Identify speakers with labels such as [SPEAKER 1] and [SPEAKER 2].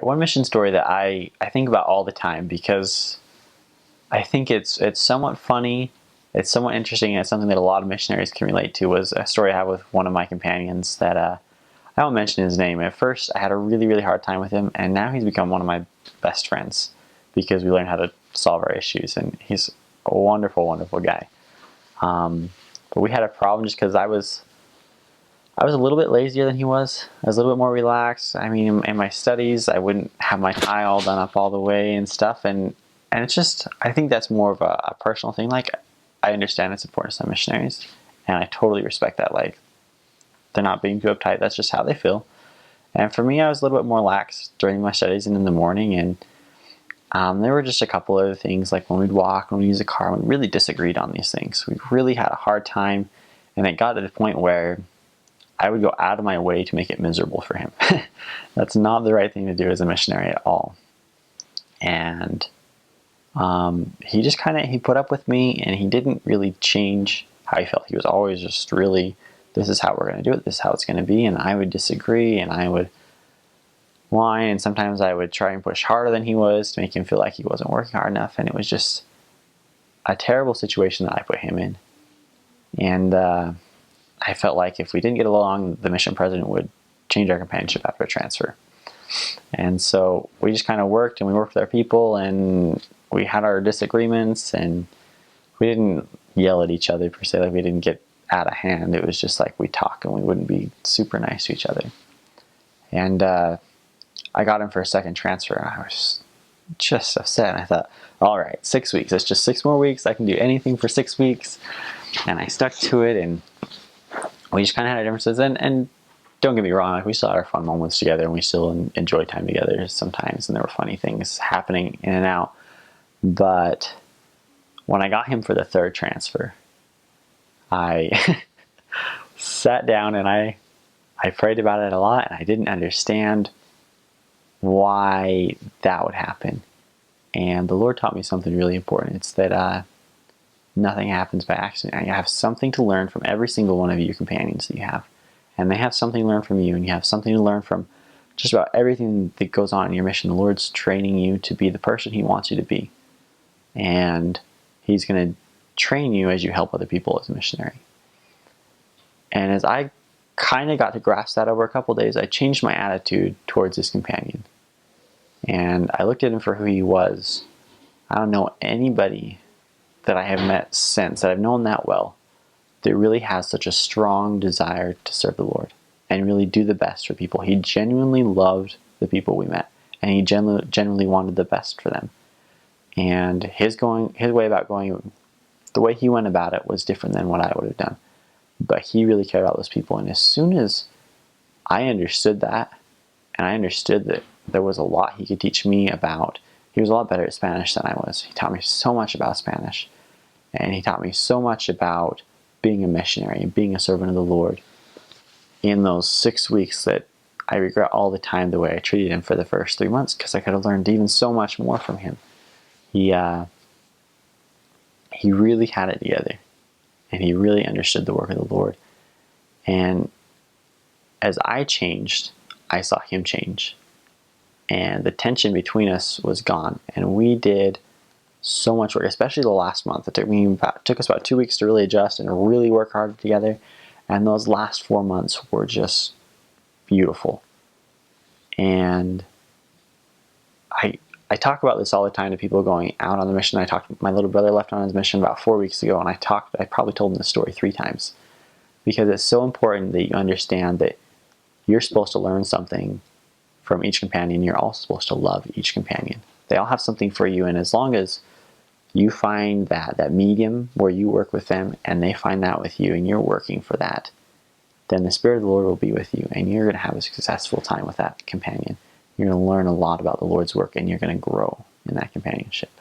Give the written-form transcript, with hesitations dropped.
[SPEAKER 1] One mission story that I think about all the time because I think it's somewhat funny, it's somewhat interesting, and it's something that a lot of missionaries can relate to, was a story I had with one of my companions that I won't mention his name. At first, I had a really, really hard time with him, and now he's become one of my best friends because we learned how to solve our issues, and he's a wonderful, wonderful guy. But we had a problem just because I was a little bit lazier than he was. I was a little bit more relaxed. I mean, in my studies, I wouldn't have my tie all done up all the way and stuff, and it's just, I think that's more of a personal thing. Like, I understand it's important to some missionaries, and I totally respect that. Like, they're not being too uptight. That's just how they feel. And for me, I was a little bit more lax during my studies and in the morning. And there were just a couple other things, like when we'd walk, when we use a car, we really disagreed on these things. We really had a hard time. And it got to the point where I would go out of my way to make it miserable for him. That's not the right thing to do as a missionary at all. And he just he put up with me, and he didn't really change how he felt. He was always just really, this is how we're going to do it, this is how it's going to be. And I would disagree, and I would whine, and sometimes I would try and push harder than he was to make him feel like he wasn't working hard enough. And it was just a terrible situation that I put him in. And I felt like if we didn't get along, the mission president would change our companionship after a transfer. And so we just kind of worked, and we worked with our people, and we had our disagreements, and we didn't yell at each other per se. Like, we didn't get out of hand. It was just like we talk, and we wouldn't be super nice to each other. And I got him for a second transfer, and I was just upset. And I thought, all right, 6 weeks. It's just 6 more weeks. I can do anything for 6 weeks. And I stuck to it, and we just kind of had our differences. And don't get me wrong, like, we still had our fun moments together, and we still enjoy time together sometimes, and there were funny things happening in and out. But when I got him for the third transfer, I sat down and I prayed about it a lot, and I didn't understand why that would happen. And the Lord taught me something really important. It's that nothing happens by accident. You have something to learn from every single one of your companions that you have. And they have something to learn from you, and you have something to learn from just about everything that goes on in your mission. The Lord's training you to be the person He wants you to be. And He's going to train you as you help other people as a missionary. And as I kind of got to grasp that over a couple days, I changed my attitude towards this companion. And I looked at him for who he was. I don't know anybody that I have met since, that I've known that well, that really has such a strong desire to serve the Lord and really do the best for people. He genuinely loved the people we met, and he genuinely wanted the best for them. And his way about going, the way he went about it was different than what I would have done. But he really cared about those people. And as soon as I understood that, and I understood that there was a lot he could teach me about, he was a lot better at Spanish than I was. He taught me so much about Spanish. And he taught me so much about being a missionary and being a servant of the Lord in those 6 weeks that I regret all the time the way I treated him for the first 3 months, because I could have learned even so much more from him. He really had it together, and he really understood the work of the Lord. And as I changed, I saw him change. And the tension between us was gone. And we did so much work, especially the last month. It took us about 2 weeks to really adjust and really work hard together. And those last 4 months were just beautiful. And I talk about this all the time to people going out on the mission. My little brother left on his mission about 4 weeks ago, and I probably told him this story 3 times. Because it's so important that you understand that you're supposed to learn something from each companion. You're also supposed to love each companion. They all have something for you, and as long as you find that medium where you work with them and they find that with you and you're working for that, then the Spirit of the Lord will be with you, and you're going to have a successful time with that companion. You're going to learn a lot about the Lord's work, and you're going to grow in that companionship.